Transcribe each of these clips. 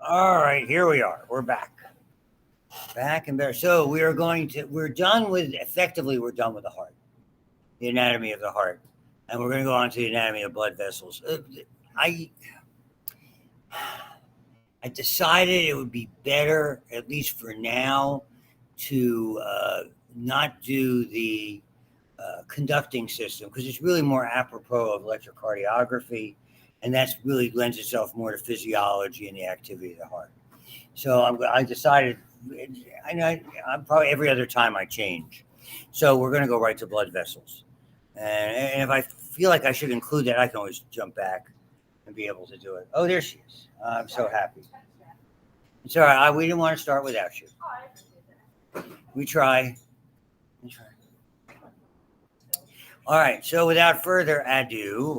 All right, here we are. We're back. Back and better. So we're done with, effectively, we're done with the heart, the anatomy of the heart. And we're going to go on to the anatomy of blood vessels. I, I decided it would be better, at least for now, to not do the conducting system because it's really more apropos of electrocardiography, and that's really lends itself more to physiology and the activity of the heart. So I decided, I'm probably every other time I change. So we're going to go right to blood vessels. And if I feel like I should include that, I can always jump back and be able to do it. Oh, there she is. I'm so happy. It's all right. We didn't want to start without you. We try. We try. All right. So without further ado,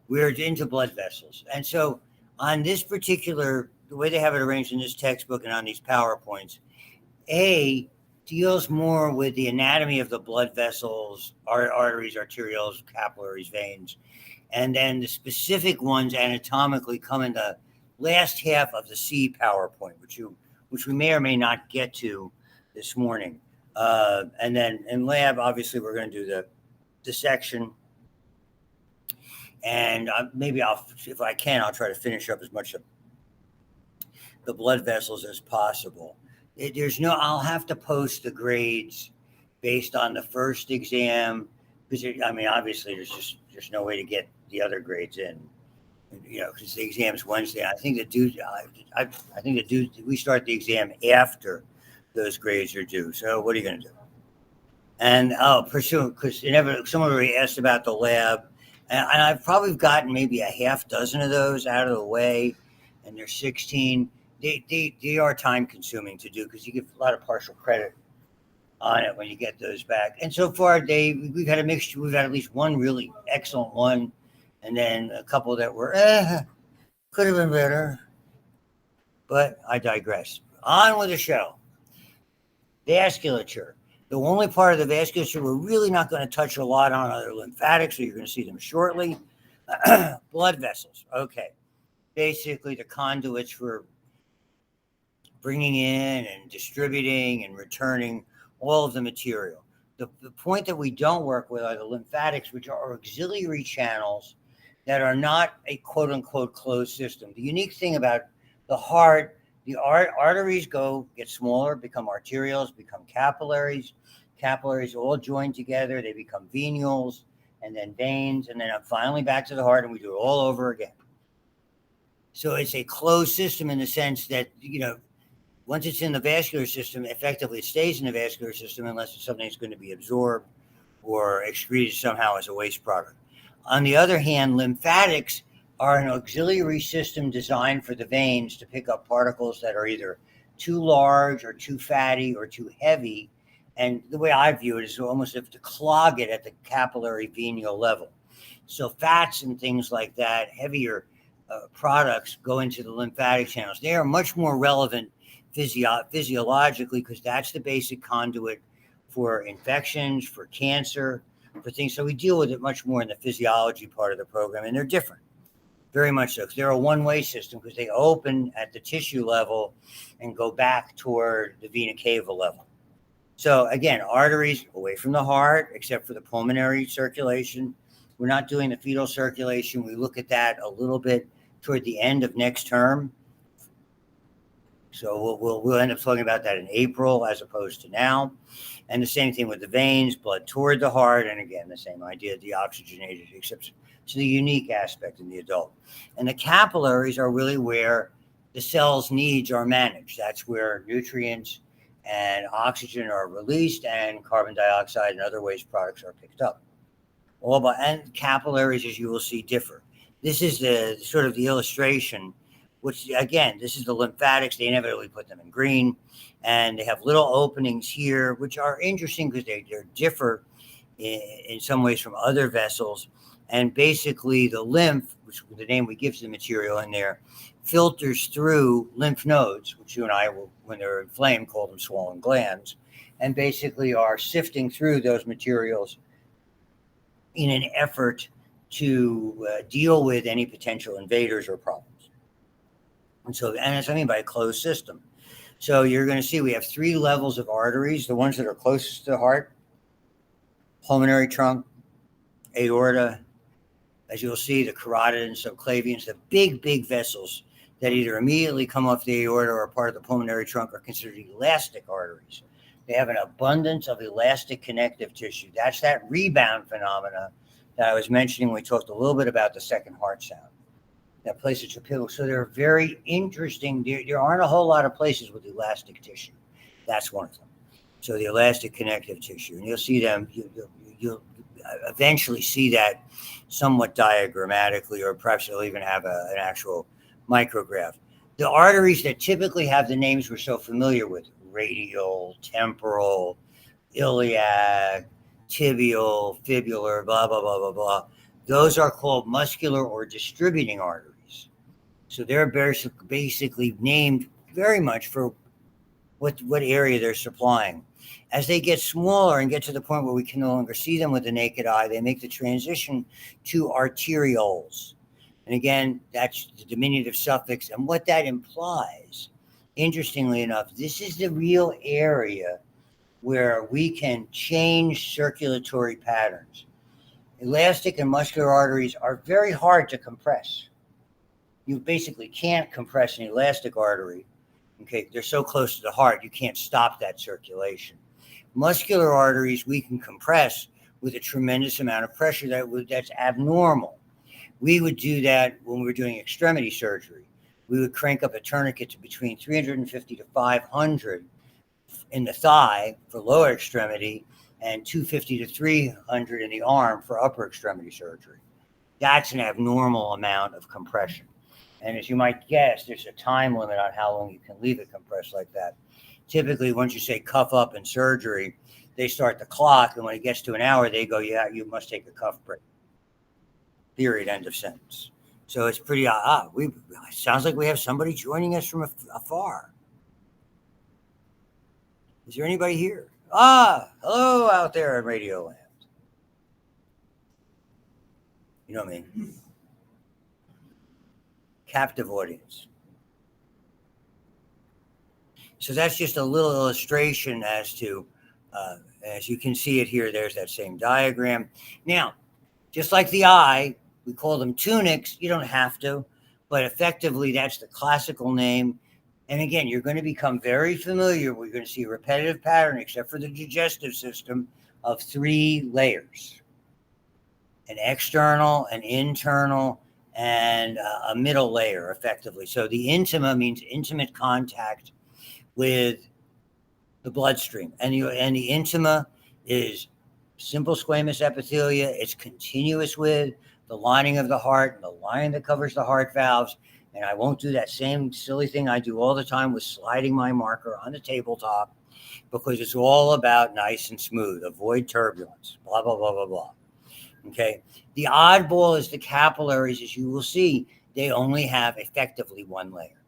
we're into blood vessels. And so on this particular, the way they have it arranged in this textbook and on these PowerPoints, A deals more with the anatomy of the blood vessels, arteries, arterioles, capillaries, veins. And then the specific ones anatomically come in the last half of the C PowerPoint, which we may or may not get to this morning. And then in lab, obviously, we're going to do the dissection. And maybe if I can, I'll try to finish up as much of the blood vessels as possible. I'll have to post the grades based on the first exam because obviously there's no way to get the other grades in, because the exam's Wednesday. I think we start the exam after those grades are due. So what are you going to do? And I'll pursue because someone already asked about the lab, and I've probably gotten maybe a half dozen of those out of the way, and there's 16. They are time consuming to do because you get a lot of partial credit on it when you get those back. And so far, we've had a mixture. We've had at least one really excellent one, and then a couple that were could have been better. But I digress. On with the show. Vasculature. The only part of the vasculature we're really not going to touch a lot on are lymphatics, so you're going to see them shortly. Blood vessels. Okay. Basically, the conduits for bringing in and distributing and returning all of the material. The point that we don't work with are the lymphatics, which are auxiliary channels that are not a quote-unquote closed system. The unique thing about the heart, the arteries get smaller, become arterioles, become capillaries. Capillaries all join together. They become venules, and then veins, and then finally back to the heart, and we do it all over again. So it's a closed system in the sense that, once it's in the vascular system, effectively it stays in the vascular system unless it's something that's going to be absorbed or excreted somehow as a waste product. On the other hand, lymphatics are an auxiliary system designed for the veins to pick up particles that are either too large or too fatty or too heavy. And the way I view it is almost as if to clog it at the capillary venial level. So fats and things like that, heavier products go into the lymphatic channels. They are much more relevant physiologically because that's the basic conduit for infections, for cancer, for things. So we deal with it much more in the physiology part of the program, and they're different, very much so, because they're a one-way system because they open at the tissue level and go back toward the vena cava level. So again, arteries away from the heart, except for the pulmonary circulation. We're not doing the fetal circulation. We look at that a little bit toward the end of next term. So we'll end up talking about that in April as opposed to now. And the same thing with the veins, blood toward the heart. And again, the same idea, deoxygenated, except to the unique aspect in the adult. And the capillaries are really where the cell's needs are managed. That's where nutrients and oxygen are released and carbon dioxide and other waste products are picked up. And capillaries, as you will see, differ. This is the sort of the illustration, which again, this is the lymphatics. They inevitably put them in green, and they have little openings here, which are interesting because they differ in some ways from other vessels. And basically the lymph, which is the name we give to the material in there, filters through lymph nodes, which you and I will, when they're inflamed, call them swollen glands, and basically are sifting through those materials in an effort to deal with any potential invaders or problems. And that's what I mean by a closed system. So you're going to see we have three levels of arteries: the ones that are closest to the heart, pulmonary trunk, aorta. As you'll see, the carotid and subclavians, the big vessels that either immediately come off the aorta or are part of the pulmonary trunk, are considered elastic arteries. They have an abundance of elastic connective tissue. That's that rebound phenomena that I was mentioning when we talked a little bit about the second heart sound. That place at your pivot. So they're very interesting. There aren't a whole lot of places with elastic tissue. That's one of them. So the elastic connective tissue, and you'll see them. You'll eventually see that somewhat diagrammatically, or perhaps you'll even have an actual micrograph. The arteries that typically have the names we're so familiar with: radial, temporal, iliac, tibial, fibular, blah, blah, blah, blah, blah. Those are called muscular or distributing arteries. So they're basically named very much for what area they're supplying. As they get smaller and get to the point where we can no longer see them with the naked eye, they make the transition to arterioles. And again, that's the diminutive suffix. And what that implies, interestingly enough, this is the real area where we can change circulatory patterns. Elastic and muscular arteries are very hard to compress. You basically can't compress an elastic artery. Okay, they're so close to the heart, you can't stop that circulation. Muscular arteries we can compress with a tremendous amount of pressure that's abnormal. We would do that when we were doing extremity surgery. We would crank up a tourniquet to between 350 to 500 in the thigh for lower extremity and 250 to 300 in the arm for upper extremity surgery. That's an abnormal amount of compression. And as you might guess, there's a time limit on how long you can leave it compressed like that. Typically, once you say cuff up in surgery, they start the clock, and when it gets to an hour, they go, yeah, you must take a cuff break. Period, end of sentence. So it's pretty odd. It sounds like we have somebody joining us from afar. Is there anybody here? Hello out there in Radio Land. You know what I mean? Captive audience. So that's just a little illustration as to, as you can see it here, there's that same diagram. Now, just like the eye, we call them tunics. You don't have to, but effectively that's the classical name. And again, you're going to become very familiar. We're going to see a repetitive pattern, except for the digestive system, of three layers: an external, an internal, and a middle layer, effectively. So the intima means intimate contact with the bloodstream, and the intima is simple squamous epithelia. It's continuous with the lining of the heart and the lining that covers the heart valves. And I won't do that same silly thing I do all the time with sliding my marker on the tabletop, because it's all about nice and smooth. Avoid turbulence, blah, blah, blah, blah, blah. Okay. The oddball is the capillaries. As you will see, they only have effectively one layer.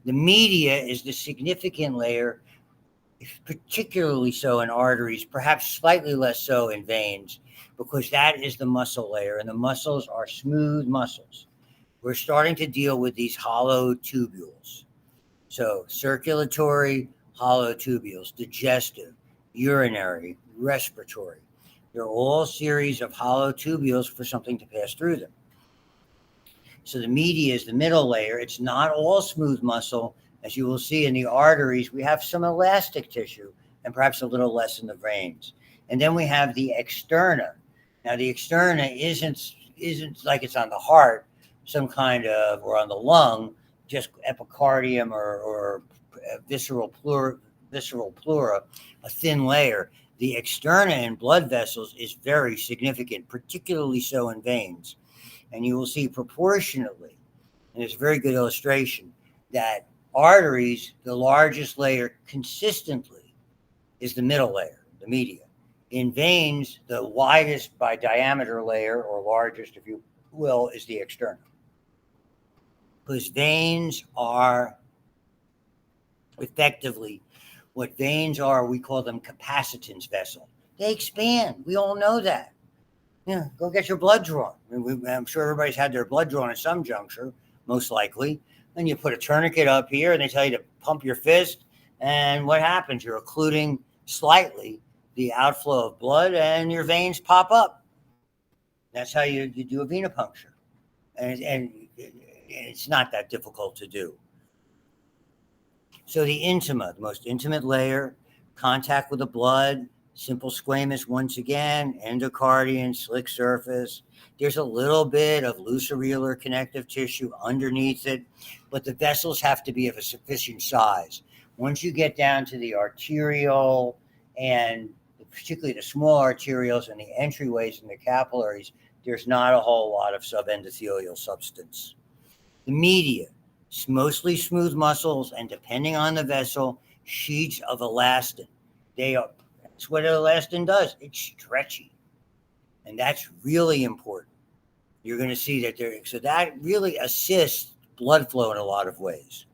The media is the significant layer, particularly so in arteries, perhaps slightly less so in veins, because that is the muscle layer, and the muscles are smooth muscles. We're starting to deal with these hollow tubules. So circulatory, hollow tubules, digestive, urinary, respiratory. They're all series of hollow tubules for something to pass through them. So the media is the middle layer. It's not all smooth muscle. As you will see in the arteries, we have some elastic tissue and perhaps a little less in the veins. And then we have the externa. Now, the externa isn't like it's on the heart, some kind of, or on the lung, just epicardium or visceral pleura, a thin layer. The externa in blood vessels is very significant, particularly so in veins. And you will see proportionately, and it's a very good illustration, that arteries, the largest layer consistently is the middle layer, the media. In veins, the widest by diameter layer, or largest, if you will, is the externa. Because veins are effectively, what veins are, we call them capacitance vessel. They expand. We all know that. Yeah, go get your blood drawn. I'm sure everybody's had their blood drawn at some juncture, most likely. And you put a tourniquet up here and they tell you to pump your fist. And what happens? You're occluding slightly the outflow of blood and your veins pop up. That's how you do a venipuncture. And it's not that difficult to do. So the intima, the most intimate layer, contact with the blood, simple squamous once again, endocardium, slick surface. There's a little bit of loose areolar connective tissue underneath it, but the vessels have to be of a sufficient size. Once you get down to the arterial and particularly the small arterioles and the entryways and the capillaries, there's not a whole lot of subendothelial substance. The media, mostly smooth muscles, and depending on the vessel, sheets of elastin. That's what elastin does. It's stretchy. And that's really important. You're going to see that so that really assists blood flow in a lot of ways.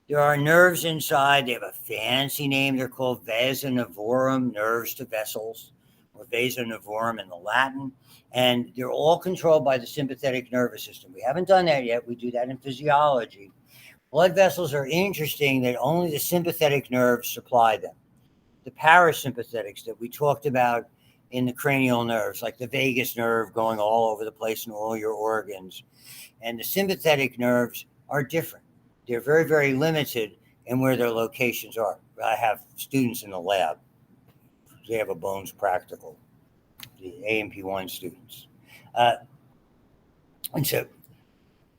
There are nerves inside. They have a fancy name. They're called vasa nervorum, nerves to vessels, or vasa nervorum in the Latin. And they're all controlled by the sympathetic nervous system. We haven't done that yet. We do that in physiology. Blood vessels are interesting that only the sympathetic nerves supply them. The parasympathetics that we talked about in the cranial nerves, like the vagus nerve going all over the place in all your organs, and the sympathetic nerves are different. They're very, very limited in where their locations are. I have students in the lab. They have a bones practical, the AMP1 students. And so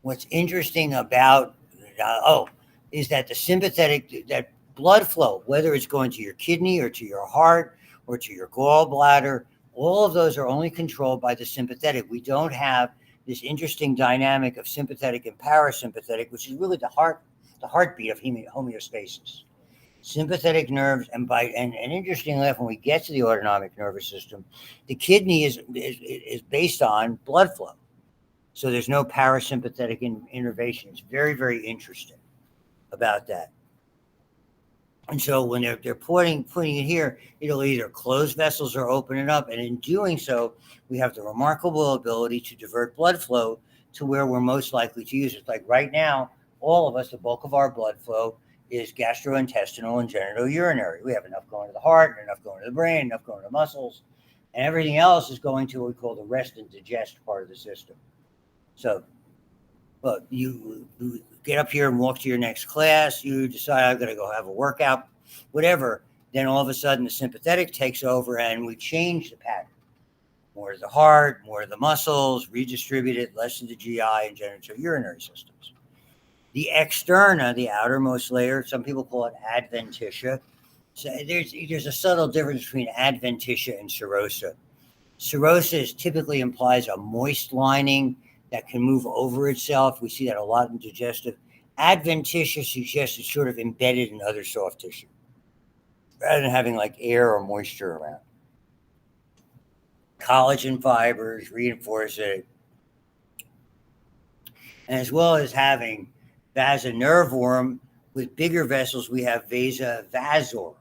what's interesting about, is that the sympathetic, that blood flow, whether it's going to your kidney or to your heart or to your gallbladder, all of those are only controlled by the sympathetic. We don't have this interesting dynamic of sympathetic and parasympathetic, which is really the heartbeat of homeostasis. Sympathetic nerves, and interestingly enough, when we get to the autonomic nervous system, the kidney is based on blood flow. So there's no parasympathetic innervation. It's very, very interesting about that. And so when they're putting it here, it'll either close vessels or open it up. And in doing so, we have the remarkable ability to divert blood flow to where we're most likely to use it. Like right now, all of us, the bulk of our blood flow is gastrointestinal and genitourinary. We have enough going to the heart, and enough going to the brain, enough going to the muscles, and everything else is going to what we call the rest and digest part of the system. So, well, you get up here and walk to your next class, you decide I'm going to go have a workout, whatever, then all of a sudden the sympathetic takes over and we change the pattern. More to the heart, more to the muscles, redistribute it, less to the GI and genitourinary systems. The externa, the outermost layer, some people call it adventitia. So there's a subtle difference between adventitia and serosa. Serosa typically implies a moist lining that can move over itself. We see that a lot in digestive. Adventitia suggests it's sort of embedded in other soft tissue, rather than having like air or moisture around. Collagen fibers reinforce it. And as well as having vasa nervorum, with bigger vessels, we have vasa vasorum,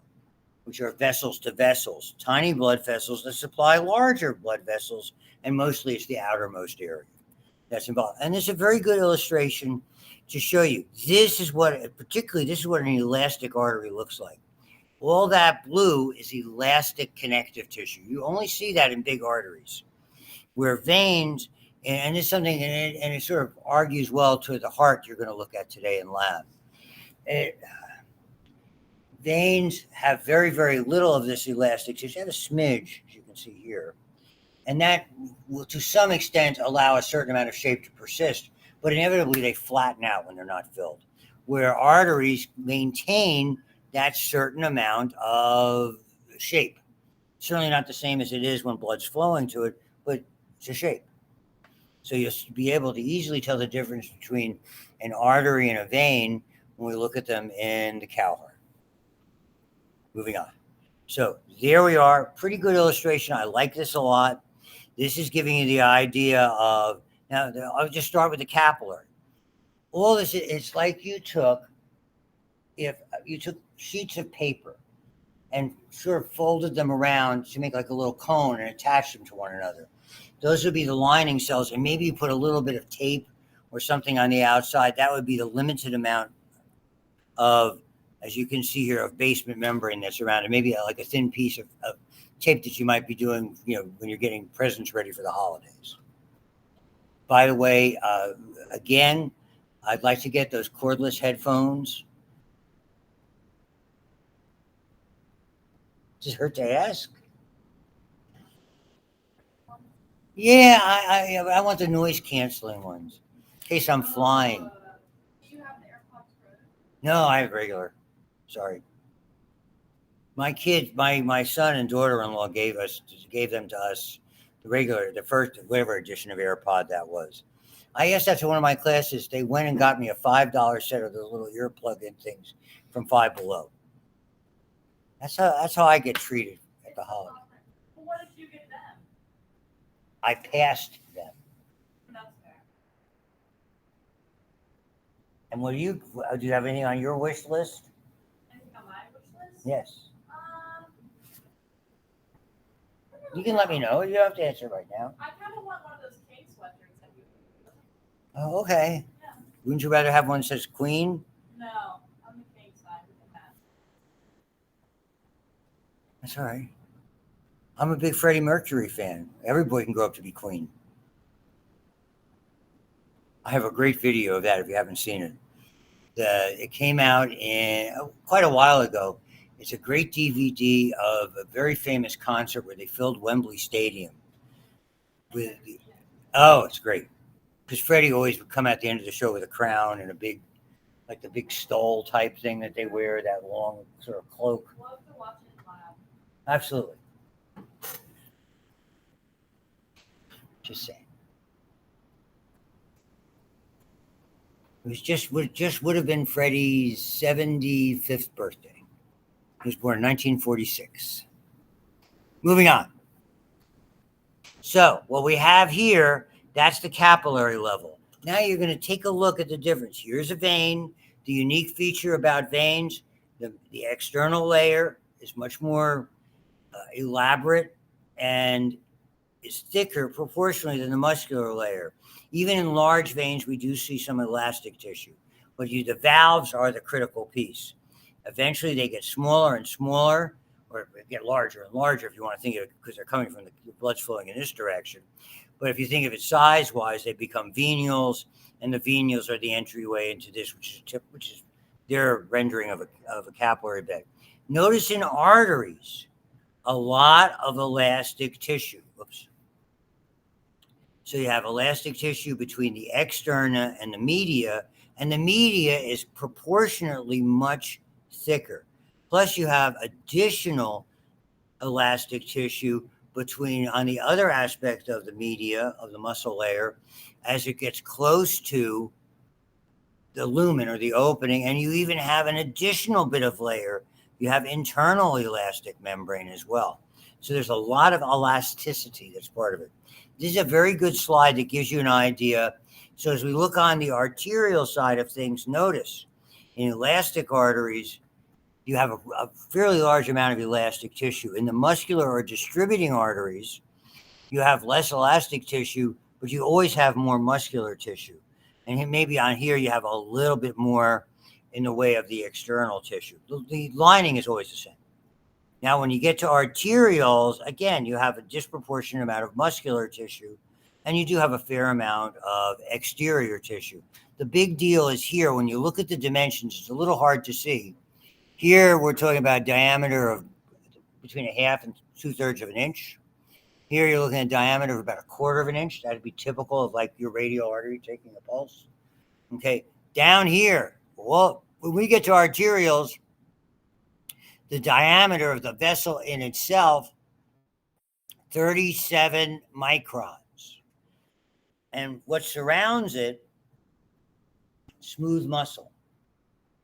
which are vessels to vessels, tiny blood vessels that supply larger blood vessels, and mostly it's the outermost area that's involved. And there's a very good illustration to show you. This is what an elastic artery looks like. All that blue is elastic connective tissue. You only see that in big arteries, where veins, and it's something, and it sort of argues well to the heart you're going to look at today in lab. Veins have very, very little of this elastic tissue. They have a smidge, as you can see here. And that will, to some extent, allow a certain amount of shape to persist, but inevitably they flatten out when they're not filled. Where arteries maintain that certain amount of shape. Certainly not the same as it is when blood's flowing to it, but it's a shape. So you'll be able to easily tell the difference between an artery and a vein when we look at them in the cow heart. Moving on. So there we are. Pretty good illustration. I like this a lot. This is giving you the idea of, now I'll just start with the capillary. All this, it's like if you took sheets of paper and sort of folded them around to make like a little cone and attached them to one another. Those would be the lining cells, and maybe you put a little bit of tape or something on the outside, that would be the limited amount of, as you can see here, of basement membrane that's around it. Maybe like a thin piece of tape that you might be doing, when you're getting presents ready for the holidays. By the way, again, I'd like to get those cordless headphones. Does it hurt to ask? Yeah, I want the noise canceling ones in case I'm flying. Do you have the AirPods Pro? No, I have regular. Sorry. My kids, my son and daughter-in-law gave them to us, the first, whatever edition of AirPod that was. I asked that to one of my classes. They went and got me a $5 set of those little ear plug-in things from Five Below. That's how I get treated at the holiday. Well, what did you get them? I passed them. That's fair. And do you have anything on your wish list? Anything on my wish list? Yes. You can let me know. You don't have to answer right now. I kind of want one of those King sweatshirts that you. Oh, okay. Yeah. Wouldn't you rather have one that says Queen? No, I'm the King side with that. That's all right. I'm a big Freddie Mercury fan. Every boy can grow up to be Queen. I have a great video of that if you haven't seen it. It came out quite a while ago. It's a great DVD of a very famous concert where they filled Wembley Stadium. It's great. Because Freddie always would come at the end of the show with a crown and the big stole type thing that they wear, that long sort of cloak. Love to watch it live. Absolutely. Just saying. It would have been Freddie's 75th birthday. He was born in 1946. Moving on. So what we have here, that's the capillary level. Now you're going to take a look at the difference. Here's a vein. The unique feature about veins, the external layer is much more elaborate and is thicker proportionally than the muscular layer. Even in large veins, we do see some elastic tissue, but the valves are the critical piece. Eventually, they get smaller and smaller, or get larger and larger if you want to think of it, because they're coming from the blood's flowing in this direction. But if you think of it size-wise, they become venules, and the venules are the entryway into this, which is their rendering of a capillary bed. Notice in arteries, a lot of elastic tissue. Oops. So you have elastic tissue between the externa and the media is proportionately much thicker. Plus you have additional elastic tissue on the other aspect of the media, of the muscle layer, as it gets close to the lumen or the opening, and you even have an additional bit of layer. You have internal elastic membrane as well. So there's a lot of elasticity that's part of it. This is a very good slide that gives you an idea. So as we look on the arterial side of things, notice in elastic arteries, you have a fairly large amount of elastic tissue. In the muscular or distributing arteries, you have less elastic tissue, but you always have more muscular tissue. And maybe on here, you have a little bit more in the way of the external tissue. The lining is always the same. Now, when you get to arterioles, again, you have a disproportionate amount of muscular tissue, and you do have a fair amount of exterior tissue. The big deal is here, when you look at the dimensions, it's a little hard to see. Here, we're talking about a diameter of between 1/2 and 2/3 of an inch. Here, you're looking at a diameter of about 1/4 of an inch. That'd be typical of like your radial artery taking a pulse. Okay, down here, well, when we get to arterioles, the diameter of the vessel in itself, 37 microns. And what surrounds it, smooth muscle.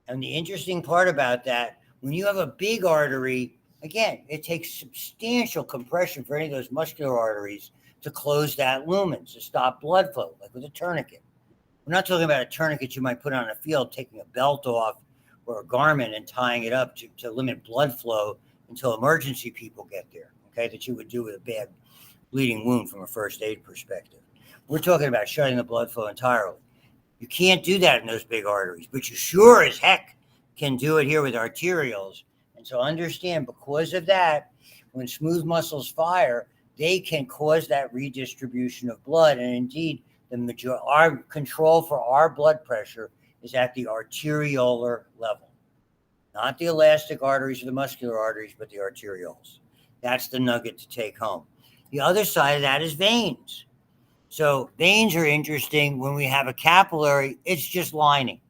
And the interesting part about that, when you have a big artery, again, it takes substantial compression for any of those muscular arteries to close that lumen, to stop blood flow, like with a tourniquet. We're not talking about a tourniquet you might put on a field, taking a belt off or a garment and tying it up to limit blood flow until emergency people get there, okay, that you would do with a bad bleeding wound from a first aid perspective. We're talking about shutting the blood flow entirely. You can't do that in those big arteries, but you sure as heck can do it here with arterioles. And so understand, because of that, when smooth muscles fire, they can cause that redistribution of blood. And indeed, our control for our blood pressure is at the arteriolar level, not the elastic arteries or the muscular arteries, but the arterioles. That's the nugget to take home. The other side of that is veins. So veins are interesting. When we have a capillary, it's just lining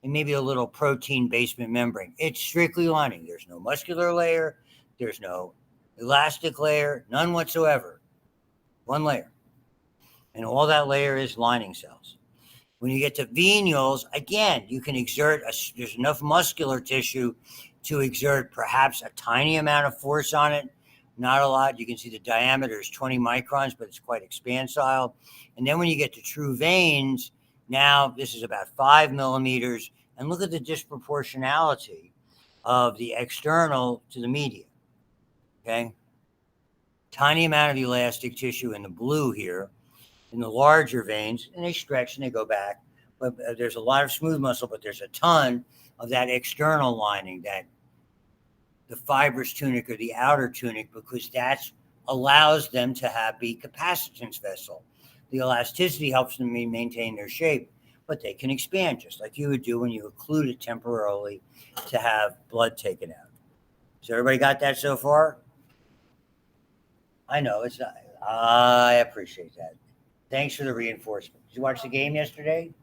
and maybe a little protein basement membrane. It's strictly lining. There's no muscular layer. There's no elastic layer, none whatsoever. One layer. And all that layer is lining cells. When you get to venules, again, you can exert, there's enough muscular tissue to exert perhaps a tiny amount of force on it. Not a lot. You can see the diameter is 20 microns, but it's quite expansile. And then when you get to true veins, now this is about 5 millimeters. And look at the disproportionality of the external to the median. Okay? Tiny amount of elastic tissue in the blue here. In the larger veins, and they stretch and they go back. But there's a lot of smooth muscle, but there's a ton of that external lining, that the fibrous tunic or the outer tunic, because that allows them to be capacitance vessel. The elasticity helps them maintain their shape, but they can expand just like you would do when you occlude it temporarily to have blood taken out. So everybody got that so far? I know it's not. I appreciate that. Thanks for the reinforcement. Did you watch the game yesterday?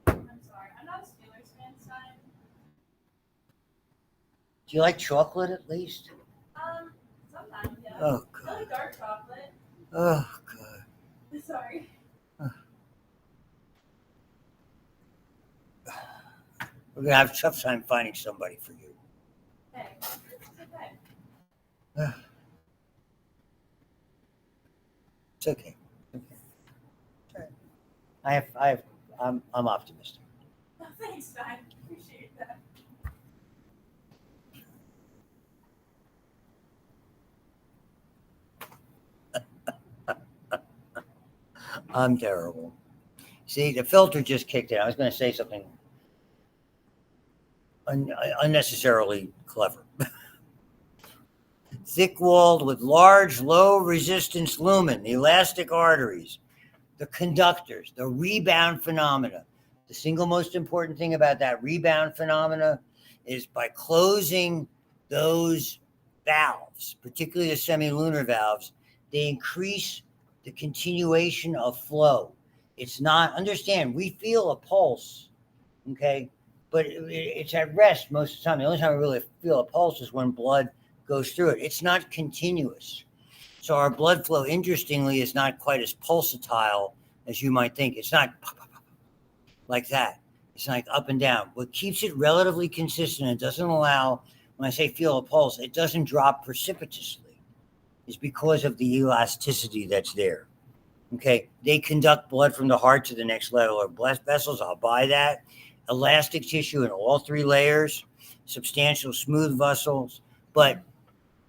I'm sorry. I'm not a Steelers fan, son. Do you like chocolate at least? Sometimes, yeah. Oh, I God. like dark chocolate. Oh, God. Sorry. We're going to have a tough time finding somebody for you. Hey, it's okay. It's okay. I'm optimistic. Oh, thanks, Stein. Appreciate that. I'm terrible. See, the filter just kicked in. I was going to say something unnecessarily clever. Thick-walled with large, low-resistance lumen, the elastic arteries, the conductors, the rebound phenomena. The single most important thing about that rebound phenomena is by closing those valves, particularly the semilunar valves, they increase the continuation of flow. It's not, understand, we feel a pulse, okay? But it's at rest most of the time. The only time we really feel a pulse is when blood goes through it. It's not continuous. So our blood flow, interestingly, is not quite as pulsatile as you might think. It's not like that. It's like up and down. What keeps it relatively consistent and doesn't allow, when I say feel a pulse, it doesn't drop precipitously, is because of the elasticity that's there. Okay, they conduct blood from the heart to the next level or blood vessels. I'll buy that. Elastic tissue in all three layers, substantial smooth vessels, but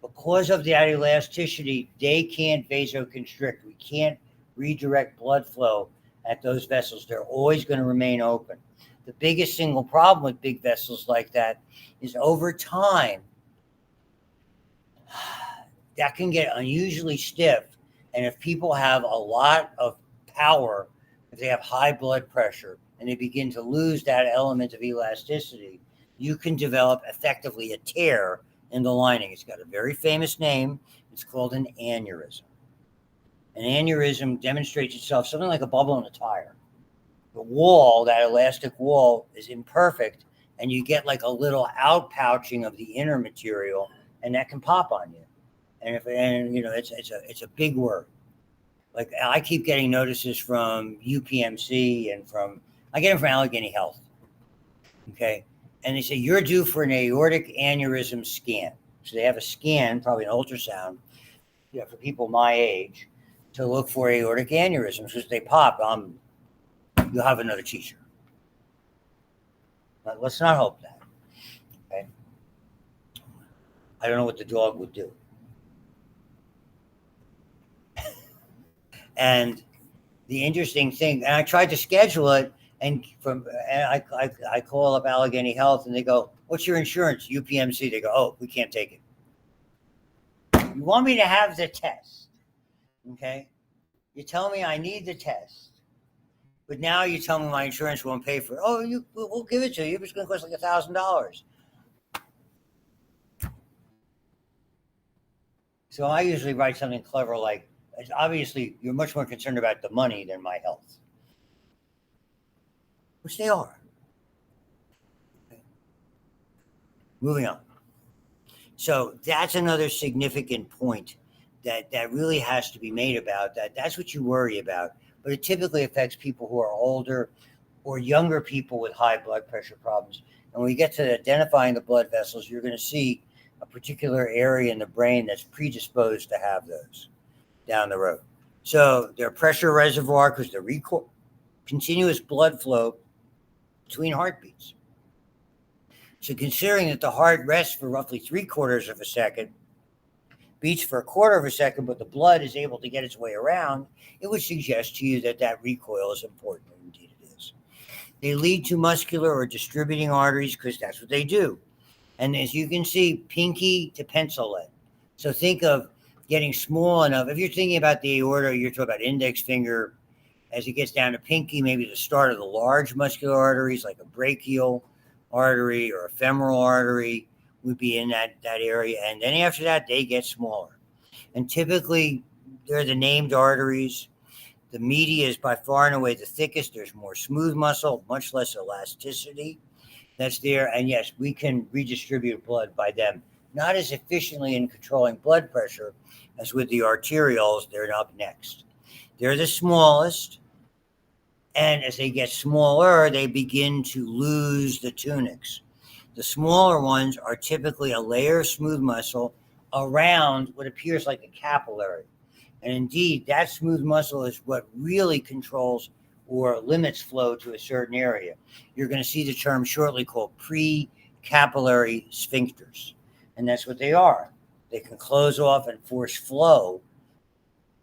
because of that elasticity, they can't vasoconstrict. We can't redirect blood flow at those vessels. They're always going to remain open. The biggest single problem with big vessels like that is over time, that can get unusually stiff. And if people have a lot of power, if they have high blood pressure and they begin to lose that element of elasticity, you can develop effectively a tear in the lining. It's got a very famous name. It's called an aneurysm. An aneurysm demonstrates itself something like a bubble in a tire. The wall, that elastic wall, is imperfect, and you get like a little outpouching of the inner material, and that can pop on you. And you know, it's a big word. Like I keep getting notices from UPMC and I get them from Allegheny Health. Okay. And they say, you're due for an aortic aneurysm scan. So they have a scan, probably an ultrasound, for people my age, to look for aortic aneurysms. Because they pop, you'll have another teacher. But let's not hope that. Okay. I don't know what the dog would do. And the interesting thing, and I tried to schedule it, and I call up Allegheny Health, and they go, "What's your insurance?" UPMC. They go, "Oh, we can't take it." You want me to have the test, okay? You tell me I need the test, but now you tell me my insurance won't pay for it. Oh, we'll give it to you. It's going to cost like $1,000. So I usually write something clever like, obviously, you're much more concerned about the money than my health, which they are. Okay. Moving on. So that's another significant point that really has to be made about that. That's what you worry about, but it typically affects people who are older or younger people with high blood pressure problems. And when we get to identifying the blood vessels, you're going to see a particular area in the brain that's predisposed to have those down the road. So they're pressure reservoir because they're continuous blood flow between heartbeats. So considering that the heart rests for roughly 3/4 of a second, beats for 1/4 of a second, but the blood is able to get its way around, it would suggest to you that that recoil is important. Indeed it is. They lead to muscular or distributing arteries because that's what they do. And as you can see, pinky to pencil lead. So think of getting small enough. If you're thinking about the aorta, you're talking about index finger. As it gets down to pinky, maybe the start of the large muscular arteries like a brachial artery or a femoral artery would be in that area. And then after that, they get smaller. And typically, they're the named arteries. The media is by far and away the thickest. There's more smooth muscle, much less elasticity that's there. And yes, we can redistribute blood by them. Not as efficiently in controlling blood pressure as with the arterioles. They're up next. They're the smallest. And as they get smaller, they begin to lose the tunics. The smaller ones are typically a layer of smooth muscle around what appears like a capillary. And indeed, that smooth muscle is what really controls or limits flow to a certain area. You're going to see the term shortly called pre-capillary sphincters. And that's what they are. They can close off and force flow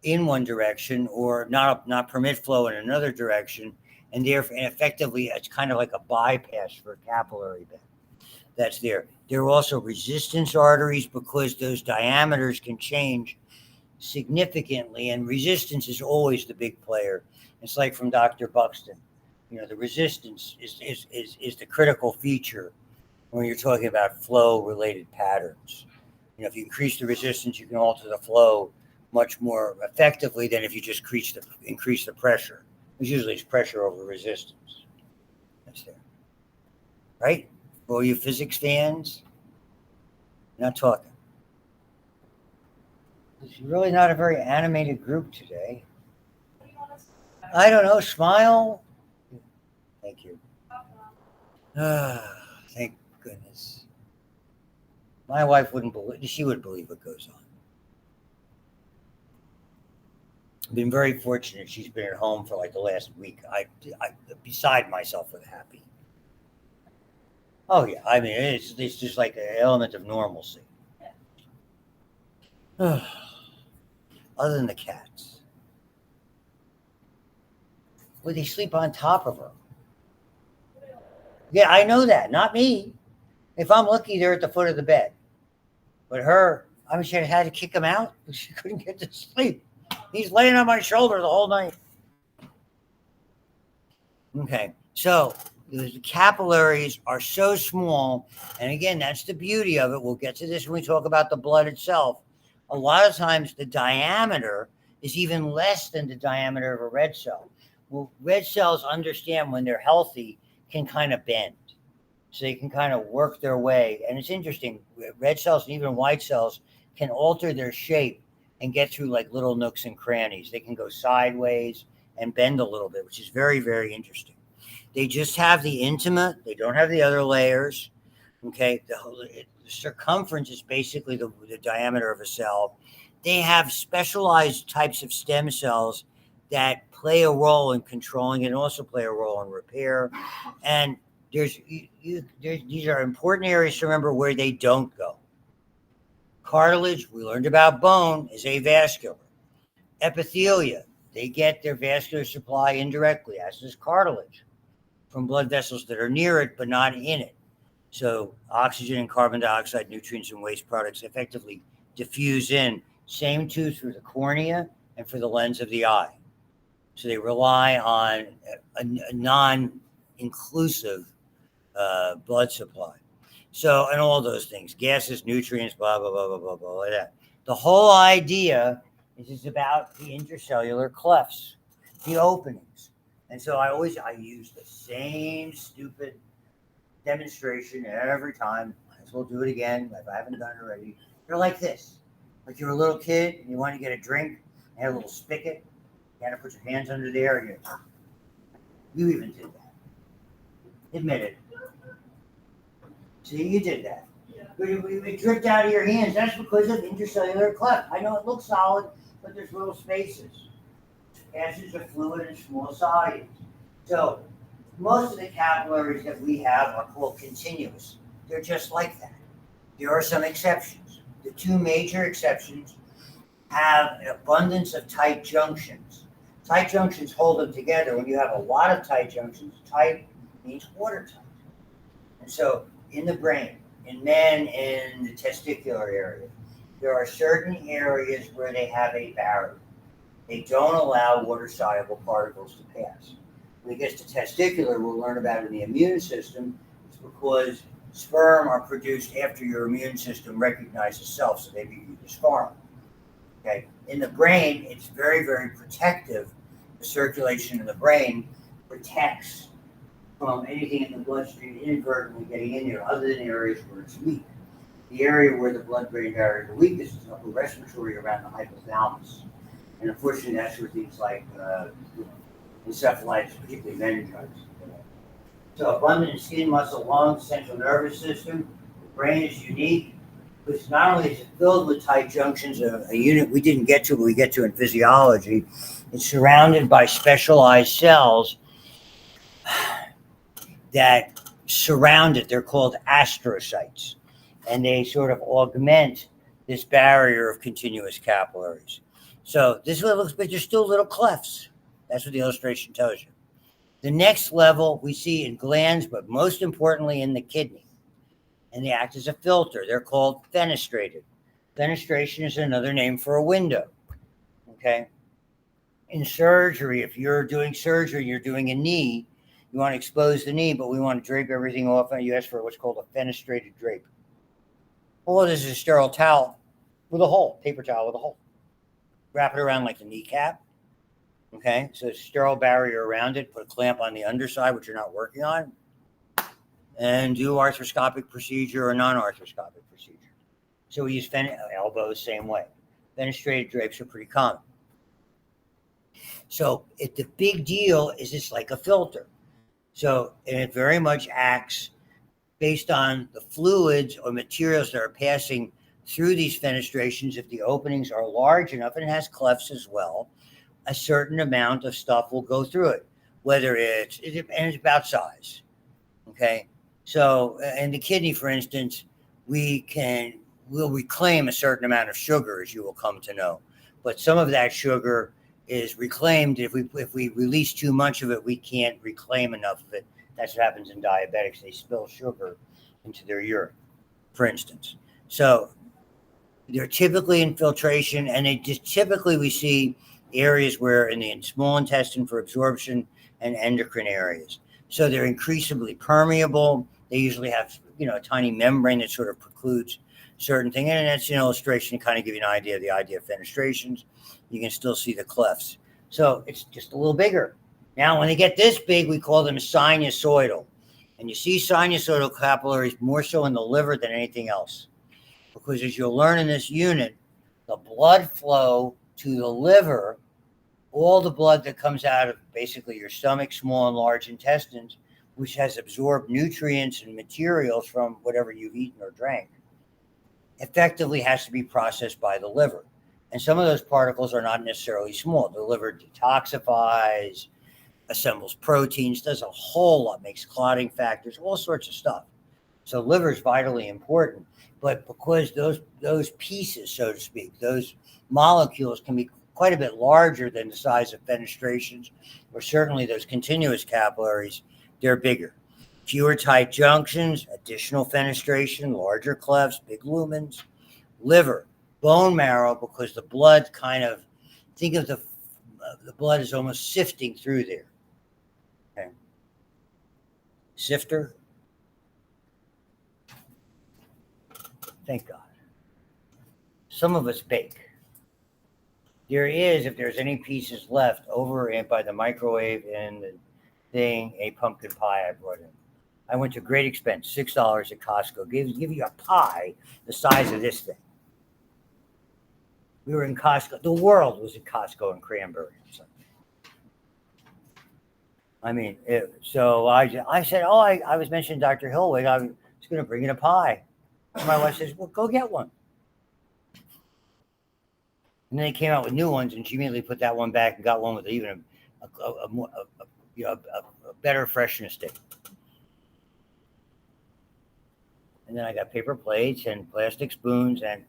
in one direction or not permit flow in another direction. And therefore, effectively, it's kind of like a bypass for a capillary bed that's there. There are also resistance arteries because those diameters can change significantly, and resistance is always the big player. It's like from Dr. Buxton. The resistance is the critical feature when you're talking about flow-related patterns. If you increase the resistance, you can alter the flow much more effectively than if you just increase the pressure. Because usually it's pressure over resistance. That's there. Right? For all you physics fans, not talking. It's really not a very animated group today. What do you want us to do? I don't know. Smile. Thank you. Thank goodness. My wife wouldn't believe. She would believe what goes on. I've been very fortunate. She's been at home for like the last week. I beside myself with happy. Oh yeah, I mean it's just like an element of normalcy. Other than the cats, well, they sleep on top of her. Yeah, I know that. Not me. If I'm lucky, they're at the foot of the bed. But her, I mean, she had to kick him out because she couldn't get to sleep. He's laying on my shoulder the whole night. Okay, so the capillaries are so small, and again, that's the beauty of it. We'll get to this when we talk about the blood itself. A lot of times the diameter is even less than the diameter of a red cell. Well, red cells understand when they're healthy can kind of bend. So they can kind of work their way. And it's interesting, red cells and even white cells can alter their shape and get through like little nooks and crannies. They can go sideways and bend a little bit, which is very, very interesting. They just have the intima. They don't have the other layers. Okay. The circumference is basically the diameter of a cell. They have specialized types of stem cells that play a role in controlling and also play a role in repair. And these are important areas to remember where they don't go. Cartilage, we learned about bone, is avascular. Epithelia, they get their vascular supply indirectly, as does cartilage, from blood vessels that are near it but not in it. So oxygen and carbon dioxide, nutrients and waste products effectively diffuse in, same tooth through the cornea and for the lens of the eye. So they rely on a non-inclusive blood supply. So, and all those things, gases, nutrients, blah, blah, blah, blah, blah, blah, like that. The whole idea is about the intercellular clefts, the openings. And so I use the same stupid demonstration every time. Might as well do it again if I haven't done it already. They're like this. Like you're a little kid and you want to get a drink, and have a little spigot. You got to put your hands under there. And you even did that. Admit it. See, you did that. But it dripped out of your hands. That's because of intercellular cleft. I know it looks solid, but there's little spaces. Acids are fluid and small solids. So most of the capillaries that we have are called continuous. They're just like that. There are some exceptions. The two major exceptions have an abundance of tight junctions. Tight junctions hold them together. When you have a lot of tight junctions, tight means watertight. And so in the brain, in men in the testicular area, there are certain areas where they have a barrier. They don't allow water-soluble particles to pass. When it gets to testicular, we'll learn about it in the immune system. It's because sperm are produced after your immune system recognizes self, so they begin to sperm. Okay. In the brain, it's very, very protective. The circulation in the brain protects from anything in the bloodstream inadvertently getting in there, other than areas where it's weak. The area where the blood-brain barrier is the weakest is upper respiratory around the hypothalamus. And unfortunately, that's where things like encephalitis, particularly meningitis. So abundant skin, muscle, lungs, central nervous system. The brain is unique because not only is it filled with tight junctions, a unit we didn't get to, but we get to in physiology, it's surrounded by specialized cells that surround it. They're called astrocytes, and they sort of augment this barrier of continuous capillaries. So this is what it looks like. There's still little clefts. That's what the illustration tells you. The next level we see in glands, but most importantly in the kidney, and they act as a filter. They're called fenestrated. Fenestration is another name for a window. Okay. In surgery, if you're doing surgery, you're doing a knee, you want to expose the knee, but we want to drape everything off, and you ask for what's called a fenestrated drape. All this is a sterile towel with a hole, paper towel with a hole. Wrap it around like a kneecap. Okay, so sterile barrier around it, put a clamp on the underside, which you're not working on, and do arthroscopic procedure or non-arthroscopic procedure. So we use elbows, same way. Fenestrated drapes are pretty common. So the big deal is it's like a filter. So, and it very much acts based on the fluids or materials that are passing through these fenestrations. If the openings are large enough, and it has clefts as well, a certain amount of stuff will go through it, whether it's about size. Okay. So in the kidney, for instance, we'll reclaim a certain amount of sugar, as you will come to know. But some of that sugar is reclaimed. If we release too much of it, we can't reclaim enough of it. That's what happens in diabetics. They spill sugar into their urine, for instance. So they're typically infiltration, and typically we see areas where in the small intestine for absorption and endocrine areas. So they're increasingly permeable. They usually have, a tiny membrane that sort of precludes certain things. And that's an illustration to kind of give you an idea of the idea of fenestrations. You can still see the clefts. So it's just a little bigger. Now, when they get this big, we call them sinusoidal. And you see sinusoidal capillaries more so in the liver than anything else. Because as you'll learn in this unit, the blood flow to the liver, all the blood that comes out of basically your stomach, small and large intestines, which has absorbed nutrients and materials from whatever you've eaten or drank, effectively has to be processed by the liver. And some of those particles are not necessarily small. The liver detoxifies, assembles proteins, does a whole lot, makes clotting factors, all sorts of stuff. So liver is vitally important. But because those pieces, so to speak, those molecules can be quite a bit larger than the size of fenestrations, or certainly those continuous capillaries. They're bigger. Fewer tight junctions, additional fenestration, larger clefts, big lumens. Liver, bone marrow, because the blood kind of, think of the blood is almost sifting through there. Okay. Sifter. Thank God. Some of us bake. There is, if there's any pieces left over by the microwave and the thing, a pumpkin pie I brought in. I went to great expense, $6 at Costco. Give you a pie the size of this thing. We were in Costco. The world was at Costco in Cranberry. I mean, so I said, oh, I was mentioning Dr. Hillwig. I was going to bring in a pie. And my wife says, well, go get one. And then they came out with new ones, and she immediately put that one back and got one with even a better freshness date. And then I got paper plates and plastic spoons and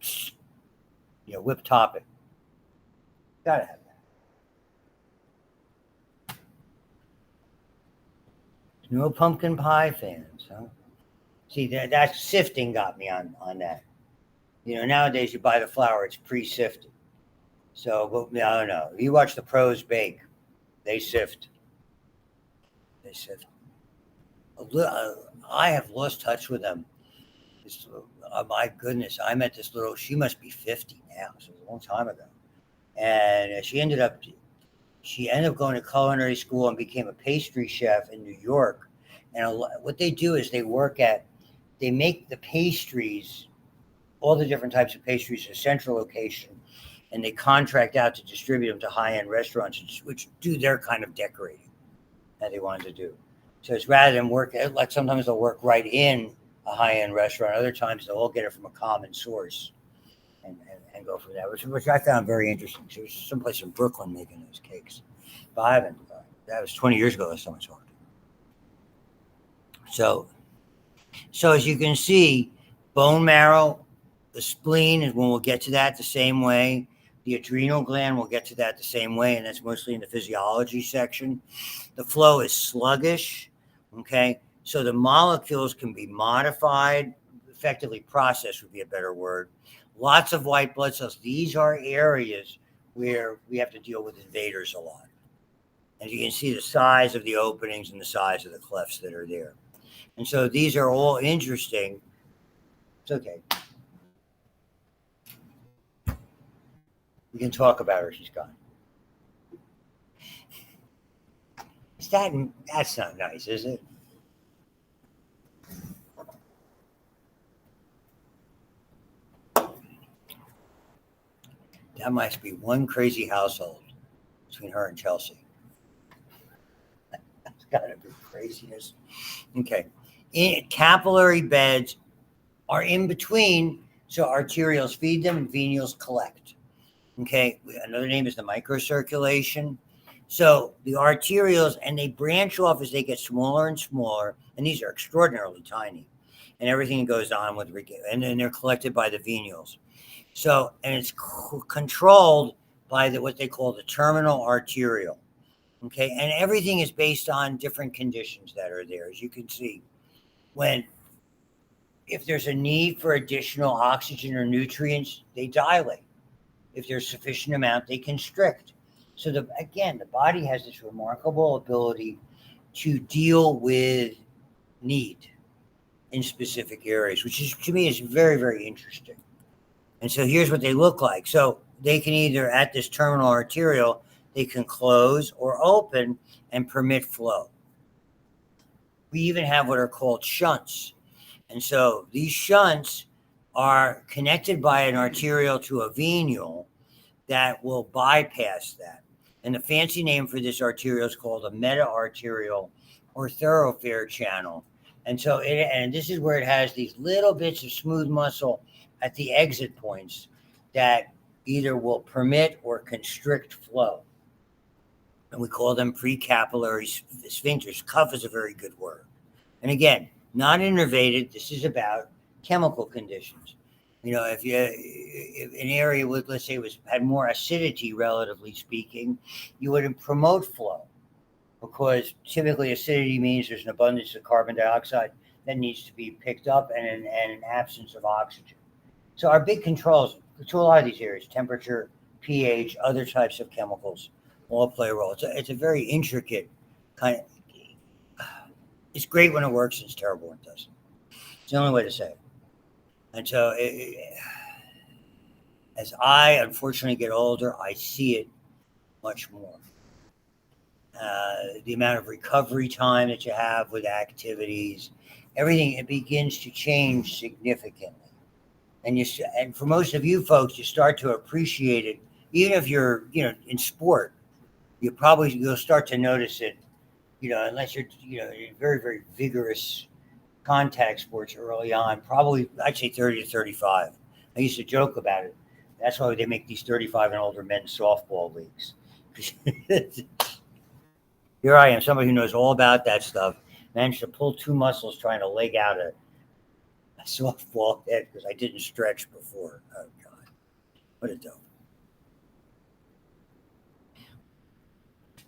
whipped topping. Gotta have that. No pumpkin pie fans, huh? See, that sifting got me on that. Nowadays you buy the flour, it's pre-sifted. So, no. You watch the pros bake, they sift. I have lost touch with them. My goodness, I met this she must be 50 now, so it was a long time ago. And she ended up going to culinary school and became a pastry chef in New York. And what they do is they make the pastries, all the different types of pastries at a central location, and they contract out to distribute them to high-end restaurants, which do their kind of decorating that they wanted to do. So it's rather than work, like sometimes they'll work right in a high-end restaurant. Other times they'll all get it from a common source and go for that, which I found very interesting. So there's someplace in Brooklyn making those cakes. But I haven't. That was 20 years ago last time I talked. So as you can see, bone marrow, the spleen is when we'll get to that the same way. The adrenal gland, we'll get to that the same way, and that's mostly in the physiology section. The flow is sluggish, okay? So the molecules can be modified, effectively processed would be a better word. Lots of white blood cells. These are areas where we have to deal with invaders a lot. And you can see the size of the openings and the size of the clefts that are there. And so these are all interesting. It's okay. We can talk about her. She's gone. That's not nice, is it? That must be one crazy household between her and Chelsea. That's got to be craziness. Okay. Capillary beds are in between, so arterioles feed them and venules collect. Okay. Another name is the microcirculation. So the arterioles, and they branch off as they get smaller and smaller, and these are extraordinarily tiny, and everything goes on with, and then they're collected by the venules. So, and it's controlled by what they call the terminal arteriole. Okay, and everything is based on different conditions that are there, as you can see. If there's a need for additional oxygen or nutrients, they dilate. If there's sufficient amount, they constrict. So the body has this remarkable ability to deal with need in specific areas, which is, to me, is very, very interesting. And so here's what they look like. So they can either, at this terminal arteriole, they can close or open and permit flow. We even have what are called shunts. And so these shunts are connected by an arteriole to a venule that will bypass that. And the fancy name for this arteriole is called a meta-arteriole or thoroughfare channel. And so and this is where it has these little bits of smooth muscle at the exit points that either will permit or constrict flow. And we call them precapillary sphincters. Cuff is a very good word. And again, not innervated. This is about chemical conditions. If an area with, let's say, had more acidity, relatively speaking, you wouldn't promote flow because typically acidity means there's an abundance of carbon dioxide that needs to be picked up and an absence of oxygen. So our big controls to a lot of these areas, temperature, pH, other types of chemicals, all play a role. It's a very intricate kind of. It's great when it works. It's terrible when it doesn't. It's the only way to say it. And so, as I unfortunately get older, I see it much more. The amount of recovery time that you have with activities, everything, it begins to change significantly. And for most of you folks, you start to appreciate it, even if you're in sport. You'll start to notice it, unless you're in very very vigorous contact sports early on. Probably I'd say 30 to 35. I used to joke about it. That's why they make these 35 and older men's softball leagues. Here I am, somebody who knows all about that stuff, managed to pull two muscles trying to leg out a softball head because I didn't stretch before. Oh God, what a dope.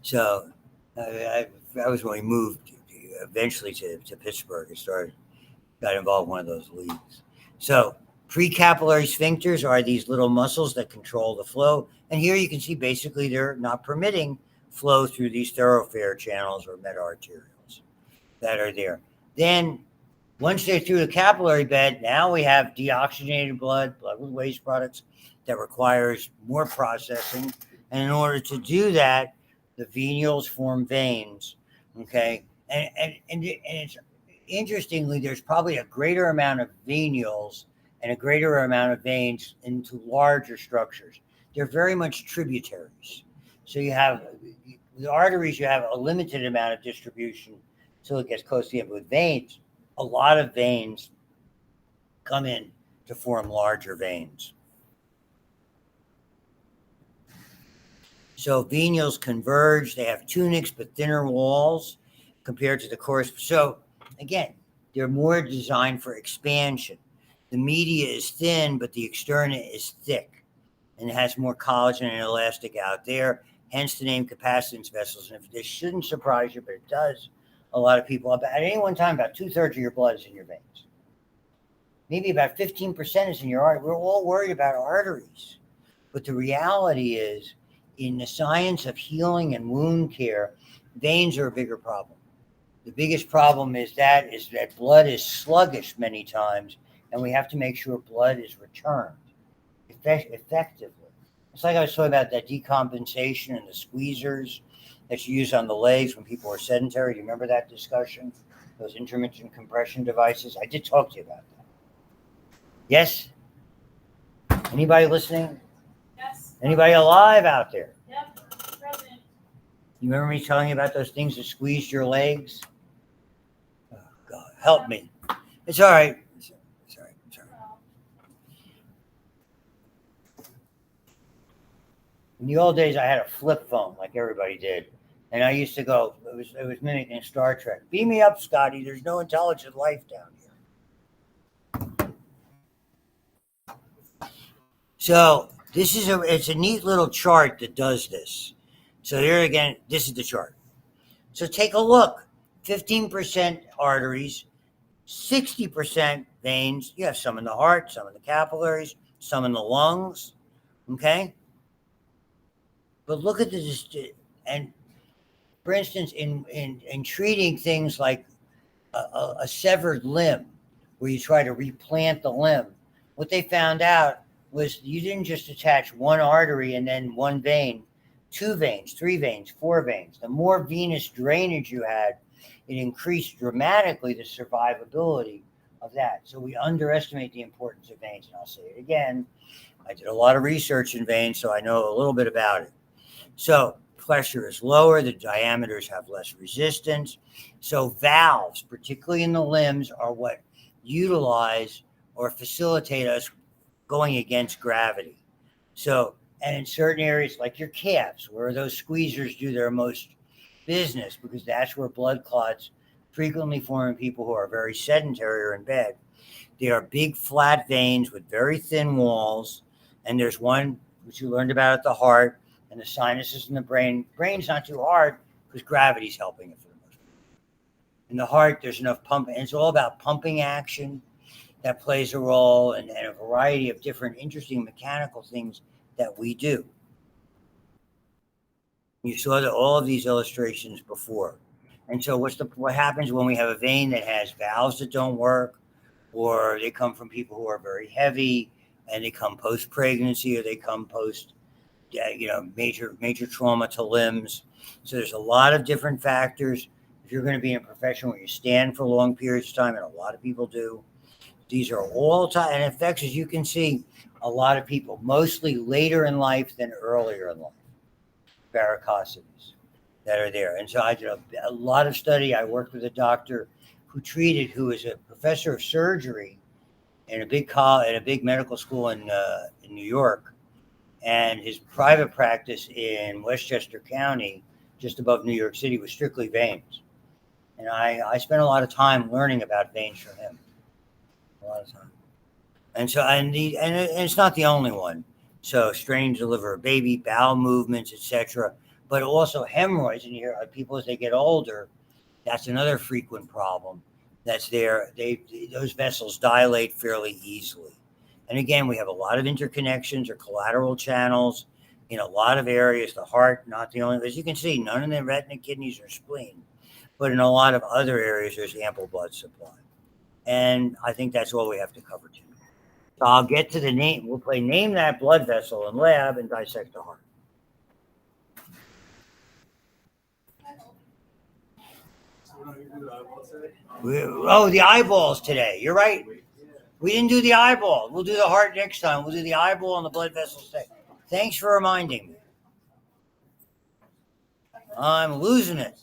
So I was when we moved eventually to Pittsburgh and got involved in one of those leagues. So precapillary sphincters are these little muscles that control the flow. And here you can see basically they're not permitting flow through these thoroughfare channels or meta-arterioles that are there. Then once they're through the capillary bed, now we have deoxygenated blood with waste products that requires more processing. And in order to do that, the venules form veins. Okay. And it's interestingly, there's probably a greater amount of venules and a greater amount of veins into larger structures. They're very much tributaries. So you have the arteries, you have a limited amount of distribution until it gets close to the end. With veins, a lot of veins come in to form larger veins. So venules converge. They have tunics but thinner walls compared to the course. So again, they're more designed for expansion. The media is thin, but the externa is thick, and it has more collagen and elastic out there. Hence the name capacitance vessels. And if this shouldn't surprise you, but it does, a lot of people, at any one time, about 2/3 of your blood is in your veins. Maybe about 15% is in your artery. We're all worried about arteries. But the reality is, in the science of healing and wound care, veins are a bigger problem. The biggest problem is that blood is sluggish many times, and we have to make sure blood is returned effectively. It's like I was talking about that decompensation and the squeezers that you use on the legs when people are sedentary. Do you remember that discussion? Those intermittent compression devices. I did talk to you about that. Yes? Anybody listening? Yes. Anybody alive out there? Yep. Present. You remember me telling you about those things that squeezed your legs? Oh, God, help me. It's all right. It's all right. It's all right. In the old days, I had a flip phone like everybody did. And I used to go, it was mimicking Star Trek. Beam me up, Scotty. There's no intelligent life down here. So it's a neat little chart that does this. So here again, this is the chart. So take a look. 15% arteries, 60% veins. You have some in the heart, some in the capillaries, some in the lungs. Okay? But look at this. And for instance, in treating things like a severed limb, where you try to replant the limb, what they found out was you didn't just attach one artery and then one vein, 2 veins, 3 veins, 4 veins. The more venous drainage you had, it increased dramatically the survivability of that. So we underestimate the importance of veins. And I'll say it again. I did a lot of research in veins, so I know a little bit about it. So pressure is lower, the diameters have less resistance. So valves, particularly in the limbs, are what utilize or facilitate us going against gravity. So, and in certain areas like your calves, where those squeezers do their most business, because that's where blood clots frequently formed in people who are very sedentary or in bed. They are big flat veins with very thin walls. And there's one which you learned about at the heart and the sinuses in the brain. Brain's not too hard because gravity's helping it for the most part. In the heart, there's enough pumping. It's all about pumping action that plays a role and a variety of different interesting mechanical things that we do. You saw all of these illustrations before. And so what happens when we have a vein that has valves that don't work, or they come from people who are very heavy and they come post pregnancy, or they come post major trauma to limbs. So there's a lot of different factors. If you're going to be in a profession where you stand for long periods of time, and a lot of people do, these are all time and affects, as you can see, a lot of people, mostly later in life than earlier in life, varicosities that are there. And so I did a lot of study. I worked with a doctor who is a professor of surgery in a big medical school in New York, and his private practice in Westchester County, just above New York City, was strictly veins. And I spent a lot of time learning about veins from him, a lot of time. And so and it's not the only one. So strain to deliver a baby, bowel movements, etc. But also hemorrhoids. And here people, as they get older, that's another frequent problem that's there. Those vessels dilate fairly easily. And again, we have a lot of interconnections or collateral channels in a lot of areas. The heart, not the only, as you can see, none in the retina, kidneys, or spleen. But in a lot of other areas, there's ample blood supply. And I think that's all we have to cover tonight. So I'll get to the name. We'll play name that blood vessel in lab and dissect the heart. The eyeballs today. You're right. We didn't do the eyeball. We'll do the heart next time. We'll do the eyeball and the blood vessels today. Thanks for reminding me. I'm losing it.